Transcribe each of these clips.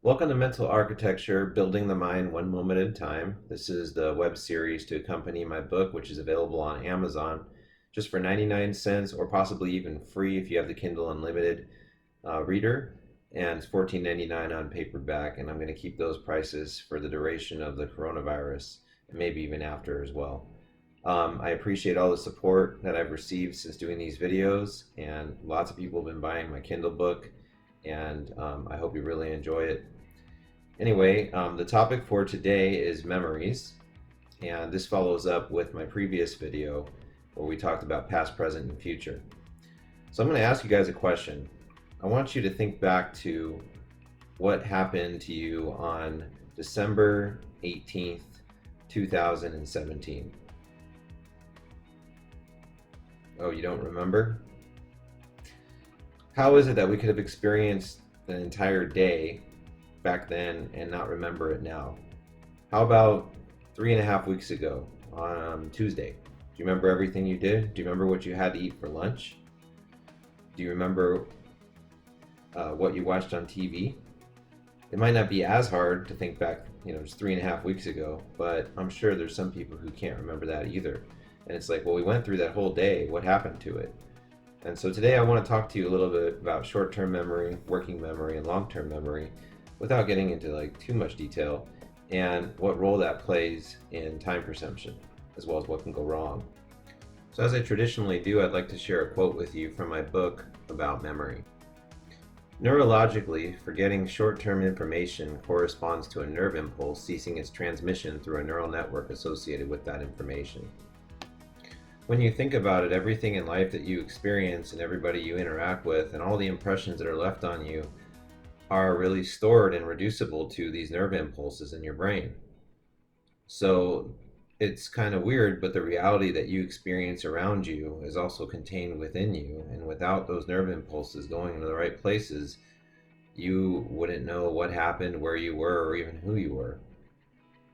Welcome to Mental Architecture, Building the Mind One Moment at a Time. This is the web series to accompany my book, which is available on Amazon just for 99 cents or possibly even free if you have the Kindle Unlimited reader. And it's $14.99 on paperback, and I'm going to keep those prices for the duration of the coronavirus and maybe even after as well. I appreciate all the support that I've received since doing these videos, and lots of people have been buying my Kindle book, and I hope you really enjoy it. Anyway, the topic for today is memories, and this follows up with my previous video where we talked about past, present, and future. So I'm going to ask you guys a question. I want you to think back to what happened to you on December 18th, 2017. Oh, you don't remember? How is it that we could have experienced an entire day back then and not remember it now? How about 3.5 weeks ago on Tuesday? Do you remember everything you did? Do you remember what you had to eat for lunch? Do you remember what you watched on TV? It might not be as hard to think back, just 3.5 weeks ago, but I'm sure there's some people who can't remember that either. And it's like, well, we went through that whole day. What happened to it? And so today I want to talk to you a little bit about short-term memory, working memory, and long-term memory without getting into too much detail, and what role that plays in time perception, as well as what can go wrong. So as I traditionally do, I'd like to share a quote with you from my book about memory. Neurologically, forgetting short-term information corresponds to a nerve impulse ceasing its transmission through a neural network associated with that information. When you think about it, everything in life that you experience and everybody you interact with and all the impressions that are left on you are really stored and reducible to these nerve impulses in your brain. So it's kind of weird, but the reality that you experience around you is also contained within you, and without those nerve impulses going to the right places, you wouldn't know what happened, where you were, or even who you were.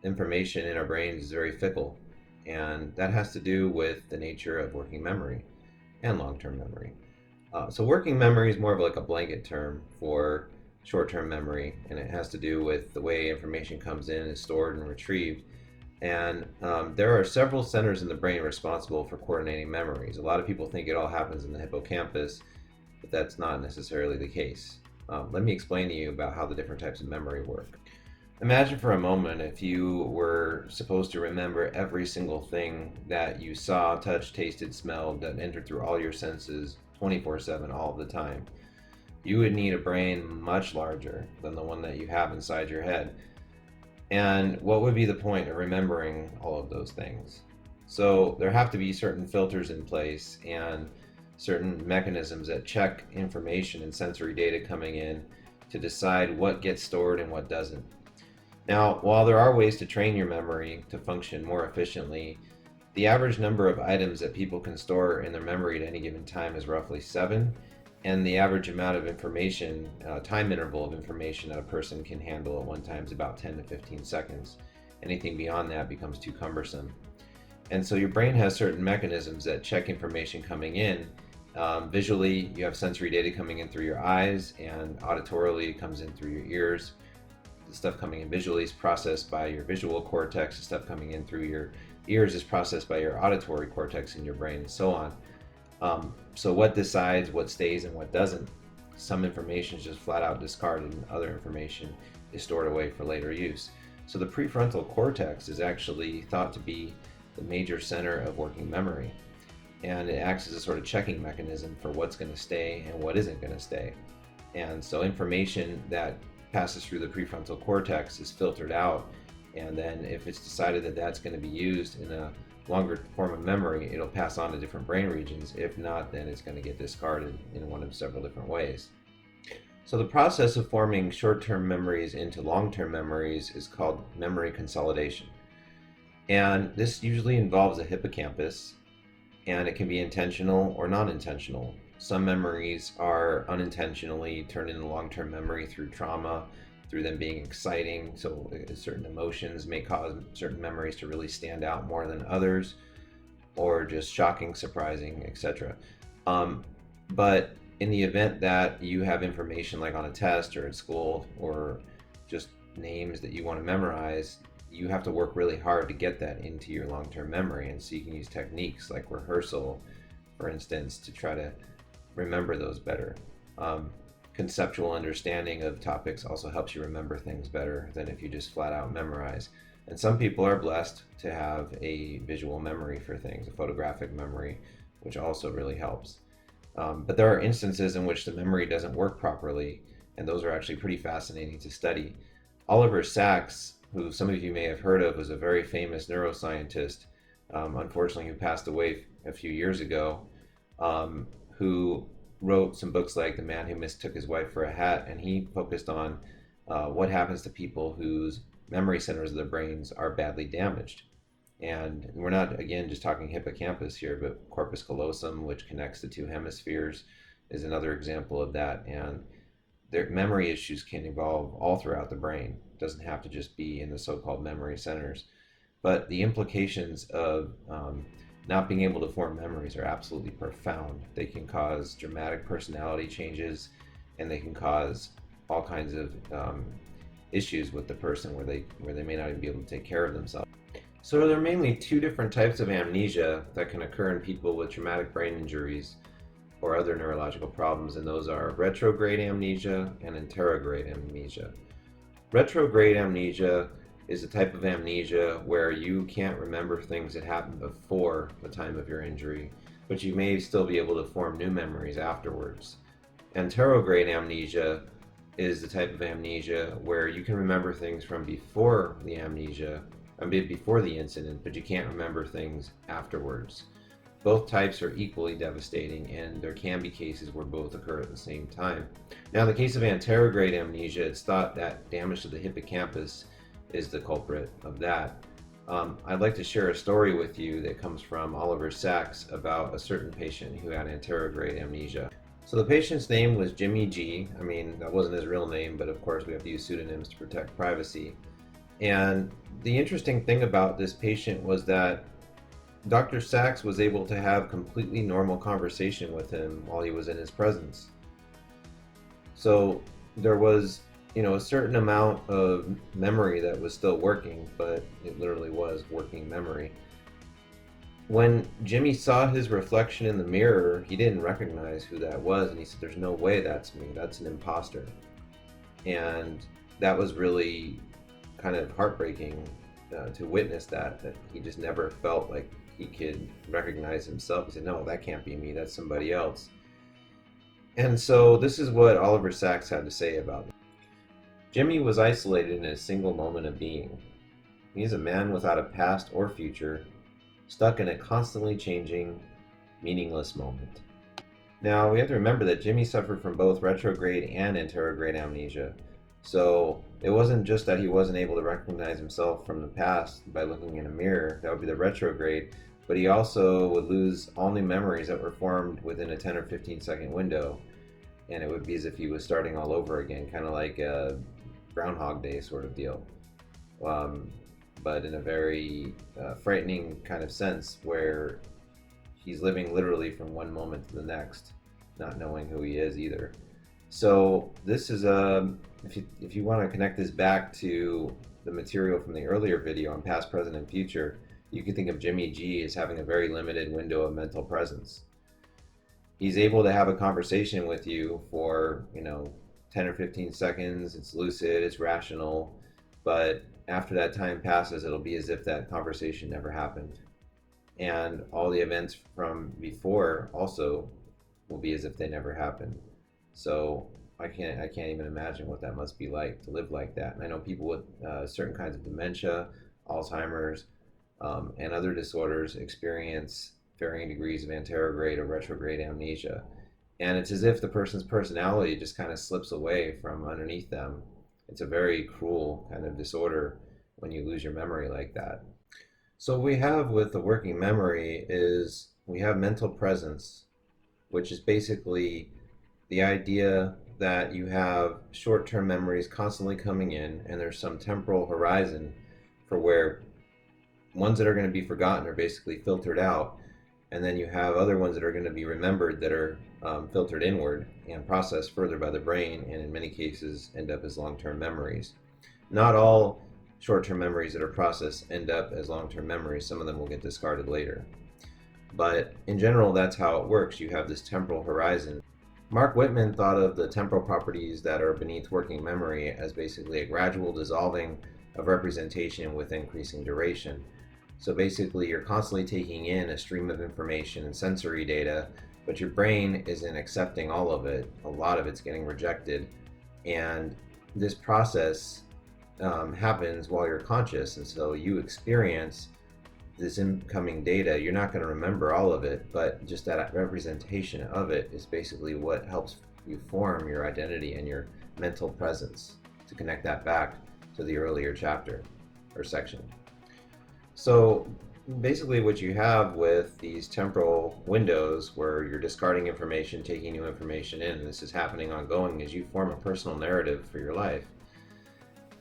Information in our brains is very fickle, and that has to do with the nature of working memory and long-term memory. So working memory is more of a blanket term for short-term memory, and it has to do with the way information comes in, is stored, and retrieved. And there are several centers in the brain responsible for coordinating memories. A lot of people think it all happens in the hippocampus, but that's not necessarily the case. Let me explain to you about how the different types of memory work. Imagine for a moment if you were supposed to remember every single thing that you saw, touched, tasted, smelled, that entered through all your senses 24/7 all the time. You would need a brain much larger than the one that you have inside your head. And what would be the point of remembering all of those things? So there have to be certain filters in place and certain mechanisms that check information and sensory data coming in to decide what gets stored and what doesn't. Now, while there are ways to train your memory to function more efficiently, the average number of items that people can store in their memory at any given time is roughly 7, and the average amount of information, time interval of information that a person can handle at one time is about 10 to 15 seconds. Anything beyond that becomes too cumbersome. And so your brain has certain mechanisms that check information coming in. Visually, you have sensory data coming in through your eyes, and auditorily it comes in through your ears. The stuff coming in visually is processed by your visual cortex. The stuff coming in through your ears is processed by your auditory cortex in your brain, and so on. So what decides what stays and what doesn't? Some information is just flat out discarded, and other information is stored away for later use. So the prefrontal cortex is actually thought to be the major center of working memory, and it acts as a sort of checking mechanism for what's going to stay and what isn't going to stay. And so information that passes through the prefrontal cortex is filtered out, and then if it's decided that that's going to be used in a longer form of memory, it'll pass on to different brain regions. If not, then it's going to get discarded in one of several different ways. So the process of forming short-term memories into long-term memories is called memory consolidation, and this usually involves a hippocampus, and it can be intentional or non-intentional. Some memories are unintentionally turned into long-term memory through trauma, through them being exciting. So certain emotions may cause certain memories to really stand out more than others, or just shocking, surprising, etc. But in the event that you have information like on a test or at school or just names that you want to memorize, you have to work really hard to get that into your long-term memory. And so you can use techniques like rehearsal, for instance, to try to remember those better. Conceptual understanding of topics also helps you remember things better than if you just flat out memorize. And some people are blessed to have a visual memory for things, a photographic memory, which also really helps. But there are instances in which the memory doesn't work properly, and those are actually pretty fascinating to study. Oliver Sacks, who some of you may have heard of, was a very famous neuroscientist, unfortunately, who passed away a few years ago, who wrote some books like The Man Who Mistook His Wife for a Hat, and he focused on what happens to people whose memory centers of their brains are badly damaged. And we're not, again, just talking hippocampus here, but corpus callosum, which connects the two hemispheres, is another example of that. And their memory issues can evolve all throughout the brain. It doesn't have to just be in the so-called memory centers. But the implications of not being able to form memories are absolutely profound. They can cause dramatic personality changes, and they can cause all kinds of issues with the person where they may not even be able to take care of themselves. So there are mainly two different types of amnesia that can occur in people with traumatic brain injuries or other neurological problems, and those are retrograde amnesia and anterograde amnesia. Retrograde amnesia is a type of amnesia where you can't remember things that happened before the time of your injury, but you may still be able to form new memories afterwards. Anterograde amnesia is the type of amnesia where you can remember things from before the amnesia, before the incident, but you can't remember things afterwards. Both types are equally devastating, and there can be cases where both occur at the same time. Now, in the case of anterograde amnesia, it's thought that damage to the hippocampus is the culprit of that. I'd like to share a story with you that comes from Oliver Sacks about a certain patient who had anterograde amnesia. So the patient's name was Jimmy G. I mean, that wasn't his real name, but of course we have to use pseudonyms to protect privacy. And the interesting thing about this patient was that Dr. Sacks was able to have completely normal conversation with him while he was in his presence. So there was, a certain amount of memory that was still working, but it literally was working memory. When Jimmy saw his reflection in the mirror, he didn't recognize who that was, and he said, "There's no way that's me. That's an imposter." And that was really kind of heartbreaking to witness that he just never felt like he could recognize himself. He said, "No, that can't be me. That's somebody else." And so this is what Oliver Sacks had to say about it. Jimmy was isolated in a single moment of being. He is a man without a past or future, stuck in a constantly changing, meaningless moment. Now, we have to remember that Jimmy suffered from both retrograde and anterograde amnesia. So it wasn't just that he wasn't able to recognize himself from the past by looking in a mirror, that would be the retrograde, but he also would lose all new memories that were formed within a 10 or 15 second window. And it would be as if he was starting all over again, kind of like a Groundhog Day sort of deal. But in a very frightening kind of sense where he's living literally from one moment to the next, not knowing who he is either. So this is if you want to connect this back to the material from the earlier video on past, present, and future, you can think of Jimmy G as having a very limited window of mental presence. He's able to have a conversation with you for 10 or 15 seconds. It's lucid, it's rational, but after that time passes, it'll be as if that conversation never happened. And all the events from before also will be as if they never happened. So I can't even imagine what that must be like to live like that. And I know people with certain kinds of dementia, Alzheimer's, and other disorders experience varying degrees of anterograde or retrograde amnesia. And it's as if the person's personality just kind of slips away from underneath them. It's a very cruel kind of disorder when you lose your memory like that. So what we have with the working memory is we have mental presence, which is basically the idea that you have short-term memories constantly coming in, and there's some temporal horizon for where ones that are going to be forgotten are basically filtered out, and then you have other ones that are going to be remembered that are filtered inward and processed further by the brain, and in many cases end up as long-term memories. Not all short-term memories that are processed end up as long-term memories. Some of them will get discarded later. But in general, that's how it works. You have this temporal horizon. Mark Whitman thought of the temporal properties that are beneath working memory as basically a gradual dissolving of representation with increasing duration. So basically, you're constantly taking in a stream of information and sensory data, but your brain isn't accepting all of it. A lot of it's getting rejected. And this process happens while you're conscious, and so you experience this incoming data. You're not going to remember all of it, but just that representation of it is basically what helps you form your identity and your mental presence, to connect that back to the earlier chapter or section. So basically what you have with these temporal windows where you're discarding information, taking new information in, and this is happening ongoing, is you form a personal narrative for your life.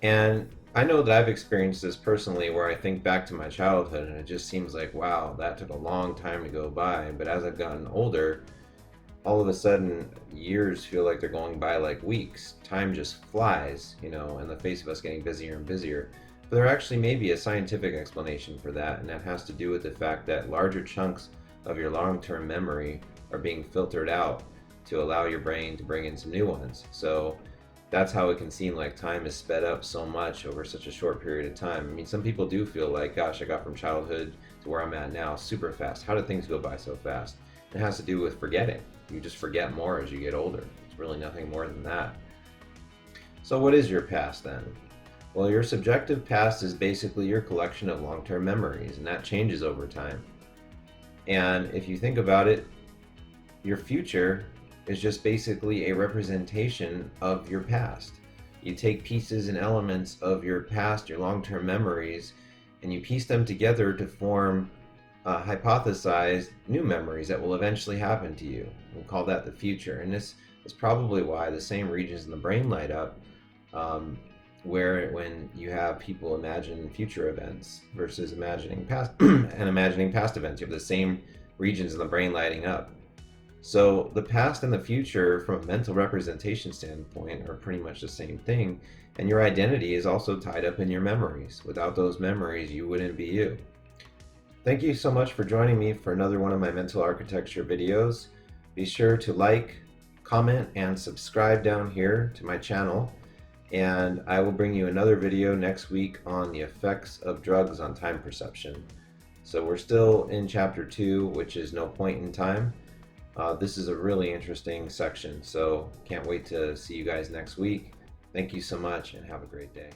And I know that I've experienced this personally, where I think back to my childhood and it just seems like, wow, that took a long time to go by. But as I've gotten older, all of a sudden years feel like they're going by like weeks. Time just flies, in the face of us getting busier and busier. But there actually may be a scientific explanation for that, and that has to do with the fact that larger chunks of your long-term memory are being filtered out to allow your brain to bring in some new ones. So that's how it can seem like time is sped up so much over such a short period of time. I mean, some people do feel like, gosh, I got from childhood to where I'm at now super fast. How did things go by so fast? It has to do with forgetting. You just forget more as you get older. It's really nothing more than that. So what is your past then? Well, your subjective past is basically your collection of long-term memories, and that changes over time. And if you think about it, your future is just basically a representation of your past. You take pieces and elements of your past, your long-term memories, and you piece them together to form hypothesized new memories that will eventually happen to you. We'll call that the future. And this is probably why the same regions in the brain light up where when you have people imagine future events versus imagining past and imagining past events, you have the same regions in the brain lighting up. So the past and the future from a mental representation standpoint are pretty much the same thing, and your identity is also tied up in your memories. Without those memories, you wouldn't be you. Thank you so much for joining me for another one of my mental architecture videos. Be sure to like, comment, and subscribe down here to my channel, and I will bring you another video next week on the effects of drugs on time perception. So we're still in chapter 2, which is no point in time. This is a really interesting section, so can't wait to see you guys next week. Thank you so much and have a great day.